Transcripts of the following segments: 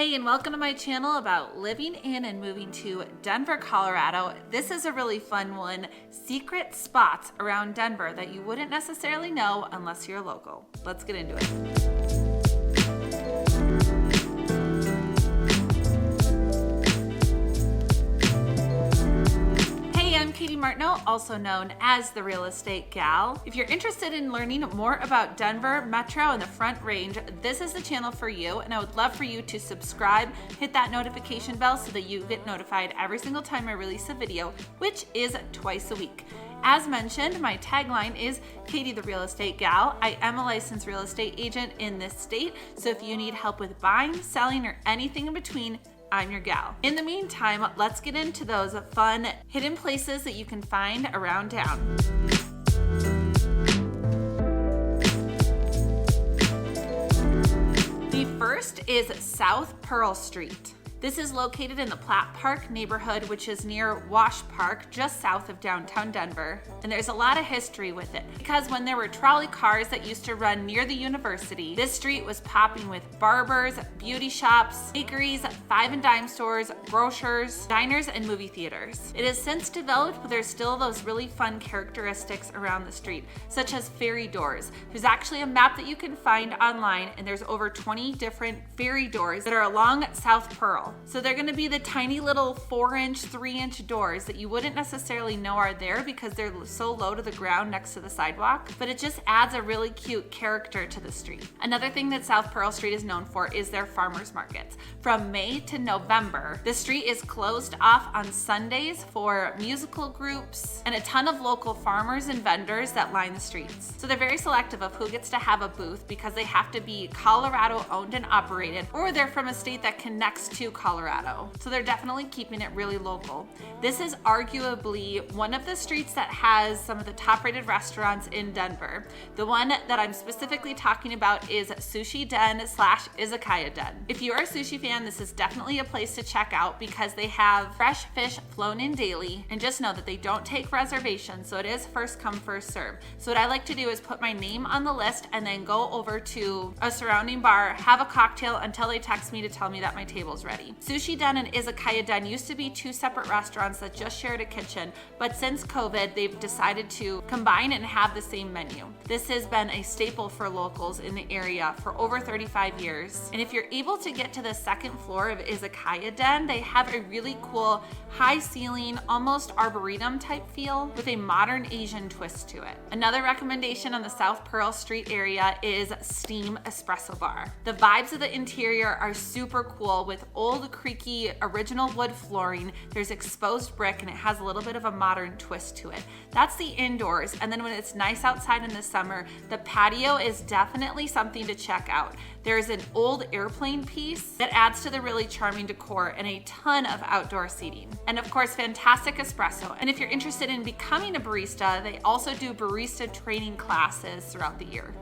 Hey, and welcome to my channel about living in and moving to Denver, Colorado. This is a really fun one, secret spots around Denver that you wouldn't necessarily know unless you're local. Let's get into it. I'm Katie Martineau, also known as the Real Estate Gal. If you're interested in learning more about Denver, Metro, and the Front Range, this is the channel for you, and I would love for you to subscribe, hit that notification bell so that you get notified every single time I release a video, which is twice a week. As mentioned, my tagline is Katie the Real Estate Gal. I am a licensed real estate agent in this state, so if you need help with buying, selling, or anything in between, I'm your gal. In the meantime, let's get into those fun hidden places that you can find around town. The first is South Pearl Street. This is located in the Platt Park neighborhood, which is near Wash Park, just south of downtown Denver. And there's a lot of history with it because when there were trolley cars that used to run near the university, this street was popping with barbers, beauty shops, bakeries, five and dime stores, grocers, diners, and movie theaters. It has since developed, but there's still those really fun characteristics around the street, such as ferry doors. There's actually a map that you can find online, and there's over 20 different ferry doors that are along South Pearl. So they're gonna be the tiny little 4-inch, 3-inch doors that you wouldn't necessarily know are there because they're so low to the ground next to the sidewalk, but it just adds a really cute character to the street. Another thing that South Pearl Street is known for is their farmers markets. From May to November, the street is closed off on Sundays for musical groups and a ton of local farmers and vendors that line the streets. So they're very selective of who gets to have a booth because they have to be Colorado owned and operated, or they're from a state that connects to Colorado. So they're definitely keeping it really local. This is arguably one of the streets that has some of the top rated restaurants in Denver. The one that I'm specifically talking about is Sushi Den / Izakaya Den. If you are a sushi fan, this is definitely a place to check out because they have fresh fish flown in daily, and just know that they don't take reservations, so it is first come, first serve. So what I like to do is put my name on the list and then go over to a surrounding bar, have a cocktail until they text me to tell me that my table's ready. Sushi Den and Izakaya Den used to be two separate restaurants that just shared a kitchen, but since COVID, they've decided to combine and have the same menu. This has been a staple for locals in the area for over 35 years. And if you're able to get to the second floor of Izakaya Den, they have a really cool high ceiling, almost arboretum type feel with a modern Asian twist to it. Another recommendation on the South Pearl Street area is Steam Espresso Bar. The vibes of the interior are super cool with old creaky original wood flooring. There's exposed brick and it has a little bit of a modern twist to it. That's the indoors, and then when it's nice outside in the summer, the patio is definitely something to check out. There's an old airplane piece that adds to the really charming decor and a ton of outdoor seating. And of course, fantastic espresso. And if you're interested in becoming a barista, they also do barista training classes throughout the year.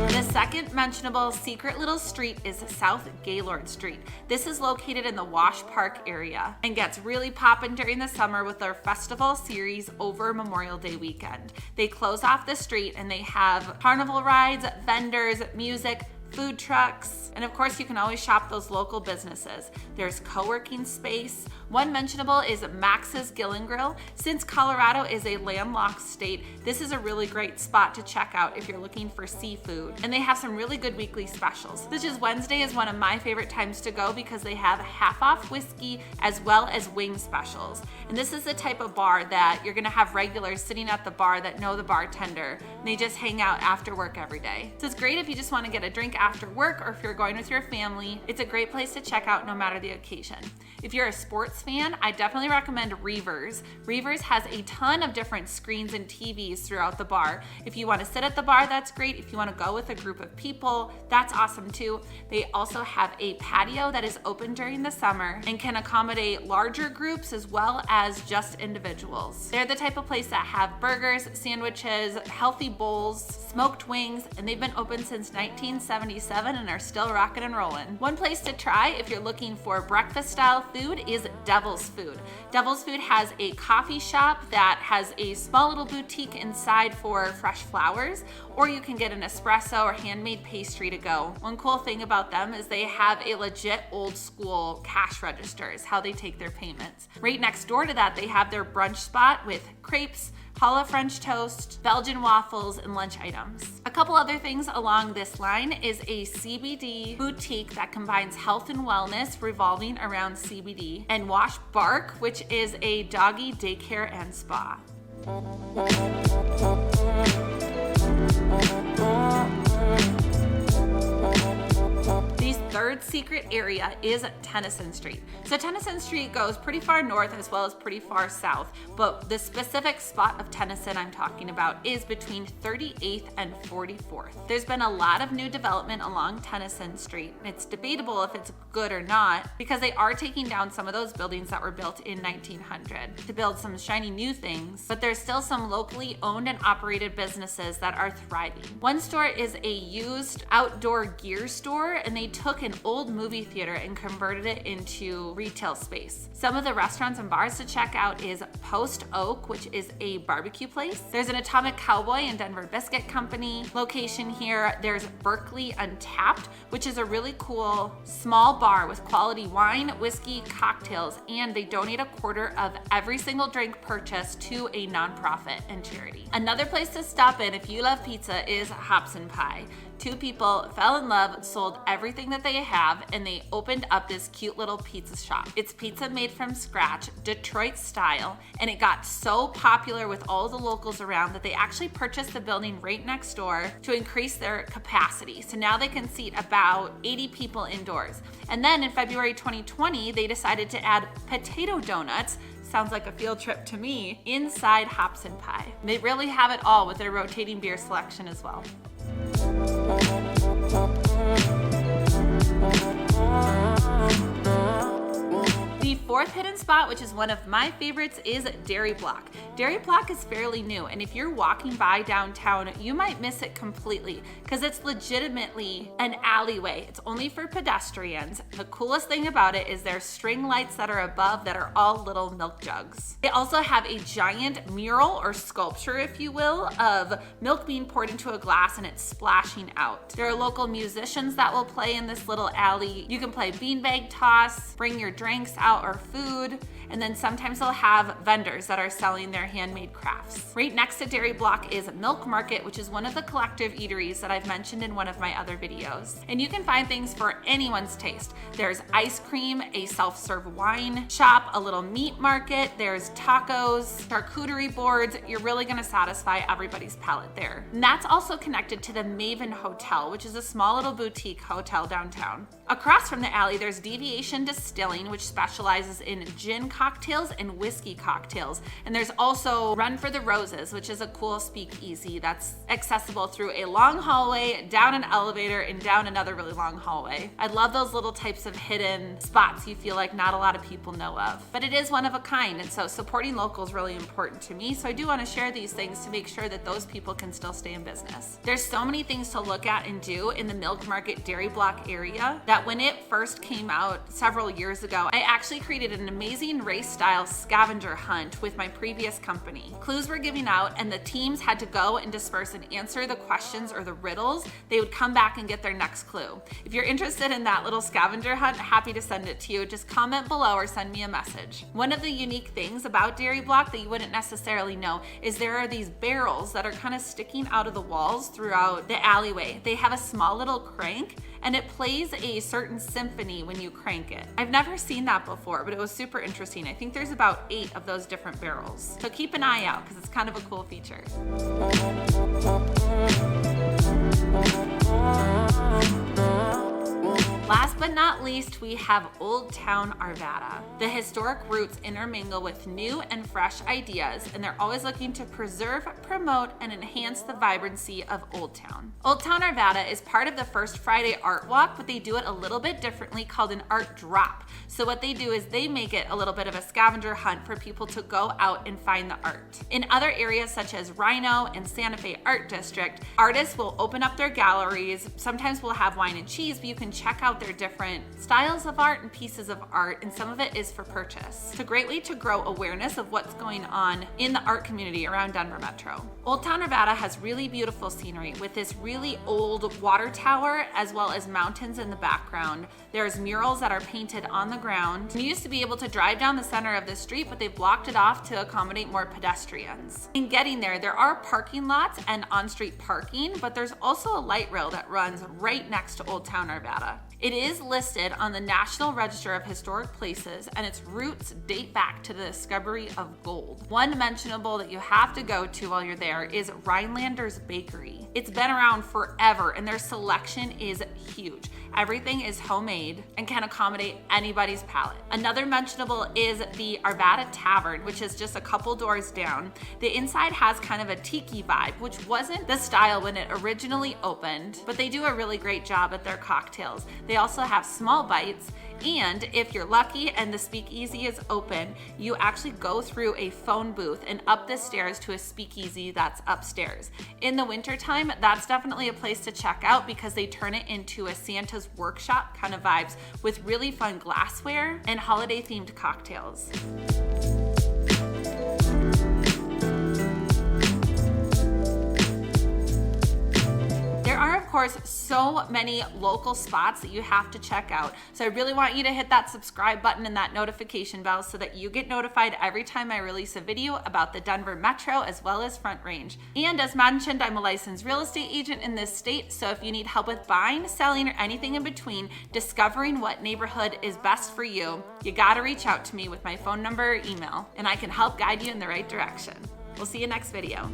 The second mentionable secret little street is South Gaylord Street. This is located in the Wash Park area and gets really poppin' during the summer with their festival series over Memorial Day weekend. They close off the street and they have carnival rides, vendors, music, food trucks, and of course you can always shop those local businesses. There's co-working space. One mentionable is Max's Grill and Grill. Since Colorado is a landlocked state, this is a really great spot to check out if you're looking for seafood. And they have some really good weekly specials. This is Wednesday is one of my favorite times to go because they have half off whiskey as well as wing specials. And this is the type of bar that you're gonna have regulars sitting at the bar that know the bartender, and they just hang out after work every day. So it's great if you just wanna get a drink after work or if you're going with your family. It's a great place to check out no matter the occasion. If you're a sports fan, I definitely recommend Reavers. Reavers has a ton of different screens and TVs throughout the bar. If you want to sit at the bar, that's great. If you want to go with a group of people, that's awesome too. They also have a patio that is open during the summer and can accommodate larger groups as well as just individuals. They're the type of place that have burgers, sandwiches, healthy bowls, smoked wings, and they've been open since 1970 1977 and are still rocking and rolling. One place to try if you're looking for breakfast style food is Devil's Food. Devil's Food has a coffee shop that has a small little boutique inside for fresh flowers, or you can get an espresso or handmade pastry to go. One cool thing about them is they have a legit old school cash register is how they take their payments. Right next door to that, they have their brunch spot with crepes, challah French toast, Belgian waffles, and lunch items. A couple other things along this line is a CBD boutique that combines health and wellness revolving around CBD, and Wash Bark, which is a doggy daycare and spa. The third secret area is Tennyson Street. So Tennyson Street goes pretty far north as well as pretty far south, but the specific spot of Tennyson I'm talking about is between 38th and 44th. There's been a lot of new development along Tennyson Street. It's debatable if it's good or not because they are taking down some of those buildings that were built in 1900 to build some shiny new things, but there's still some locally owned and operated businesses that are thriving. One store is a used outdoor gear store, and they took an old movie theater and converted it into retail space. Some of the restaurants and bars to check out is Post Oak, which is a barbecue place. There's an Atomic Cowboy and Denver Biscuit Company location here. There's Berkeley Untapped, which is a really cool small bar with quality wine, whiskey, cocktails, and they donate a quarter of every single drink purchased to a nonprofit and charity. Another place to stop in if you love pizza is Hops and Pie. Two people fell in love, sold everything that they have, and they opened up this cute little pizza shop. It's pizza made from scratch, Detroit style, and it got so popular with all the locals around that they actually purchased the building right next door to increase their capacity. So now they can seat about 80 people indoors. And then in February 2020, they decided to add potato donuts, sounds like a field trip to me, inside Hops and Pie. They really have it all with their rotating beer selection as well. The fourth hidden spot, which is one of my favorites, is Dairy Block. Dairy Block is fairly new, and if you're walking by downtown, you might miss it completely because it's legitimately an alleyway. It's only for pedestrians. The coolest thing about it is there's string lights that are above that are all little milk jugs. They also have a giant mural or sculpture, if you will, of milk being poured into a glass and it's splashing out. There are local musicians that will play in this little alley. You can play beanbag toss, bring your drinks out or food, and then sometimes they'll have vendors that are selling their handmade crafts. Right next to Dairy Block is Milk Market, which is one of the collective eateries that I've mentioned in one of my other videos. And you can find things for anyone's taste. There's ice cream, a self-serve wine shop, a little meat market, there's tacos, charcuterie boards. You're really gonna satisfy everybody's palate there. And that's also connected to the Maven Hotel, which is a small little boutique hotel downtown. Across from the alley, there's Deviation Distilling, which specializes in gin cocktails and whiskey cocktails. And there's also Run for the Roses, which is a cool speakeasy that's accessible through a long hallway, down an elevator, and down another really long hallway. I love those little types of hidden spots you feel like not a lot of people know of. But it is one of a kind, and so supporting local is really important to me. So I do want to share these things to make sure that those people can still stay in business. There's so many things to look at and do in the Milk Market Dairy Block area that when it first came out several years ago, I actually created an amazing race-style scavenger hunt with my previous company. Clues were given out and the teams had to go and disperse and answer the questions or the riddles. They would come back and get their next clue. If you're interested in that little scavenger hunt, happy to send it to you. Just comment below or send me a message. One of the unique things about Dairy Block that you wouldn't necessarily know is there are these barrels that are kind of sticking out of the walls throughout the alleyway. They have a small little crank and it plays a certain symphony when you crank it. I've never seen that before, but it was super interesting. I think there's about 8 of those different barrels. So keep an eye out because it's kind of a cool feature. Last but not not least, we have Old Town Arvada. The historic roots intermingle with new and fresh ideas, and they're always looking to preserve, promote, and enhance the vibrancy of Old Town. Old Town Arvada is part of the First Friday Art Walk, but they do it a little bit differently, called an art drop. So what they do is they make it a little bit of a scavenger hunt for people to go out and find the art. In other areas such as Rhino and Santa Fe Art District, artists will open up their galleries. Sometimes we'll have wine and cheese, but you can check out their different styles of art and pieces of art, and some of it is for purchase. It's a great way to grow awareness of what's going on in the art community around Denver Metro. Old Town Arvada has really beautiful scenery with this really old water tower as well as mountains in the background. There's murals that are painted on the ground. You used to be able to drive down the center of the street, but they've blocked it off to accommodate more pedestrians. In getting there are parking lots and on-street parking, but there's also a light rail that runs right next to Old Town Arvada. It is listed on the National Register of Historic Places, and its roots date back to the discovery of gold. One mentionable that you have to go to while you're there is Rhinelander's Bakery. It's been around forever, and their selection is huge. Everything is homemade and can accommodate anybody's palate. Another mentionable is the Arvada Tavern, which is just a couple doors down. The inside has kind of a tiki vibe, which wasn't the style when it originally opened, but they do a really great job at their cocktails. They also have small bites, and if you're lucky and the speakeasy is open, you actually go through a phone booth and up the stairs to a speakeasy that's upstairs. In the wintertime, that's definitely a place to check out because they turn it into a Santa's workshop kind of vibes with really fun glassware and holiday themed cocktails. There are, of course, so many local spots that you have to check out. So I really want you to hit that subscribe button and that notification bell so that you get notified every time I release a video about the Denver Metro as well as Front Range. And as mentioned, I'm a licensed real estate agent in this state, so if you need help with buying, selling, or anything in between, discovering what neighborhood is best for you, you gotta reach out to me with my phone number or email, and I can help guide you in the right direction. We'll see you next video.